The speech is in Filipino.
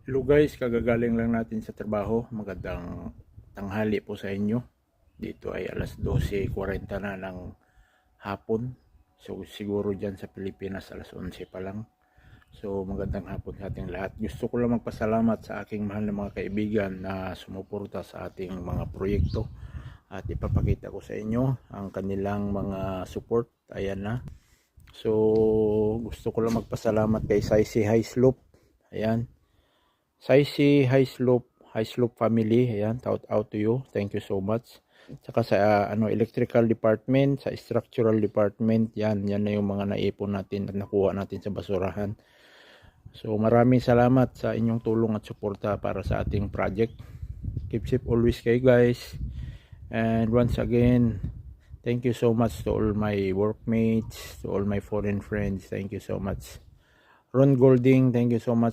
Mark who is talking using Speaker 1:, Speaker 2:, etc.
Speaker 1: Hello guys, kagagaling lang natin sa trabaho. Magandang tanghali po sa inyo. Dito ay alas 12:40 na ng hapon. So siguro dyan sa Pilipinas alas 11 pa lang. So magandang hapon sa ating lahat. Gusto ko lang magpasalamat sa aking mahal na mga kaibigan na sumuporta sa ating mga proyekto. At ipapakita ko sa inyo ang kanilang mga support. Ayan na. So gusto ko lang magpasalamat kay Saisi High Slope. Ayan. Saisi High Slope family, ayan, shout out to you. Thank you so much. Saka sa electrical department, sa structural department, yan na yung mga naipon natin at nakuha natin sa basurahan. So maraming salamat sa inyong tulong at suporta para sa ating project. Keep safe always kayo guys. And once again, thank you so much to all my workmates, to all my foreign friends. Thank you so much. Ron Golding, thank you so much.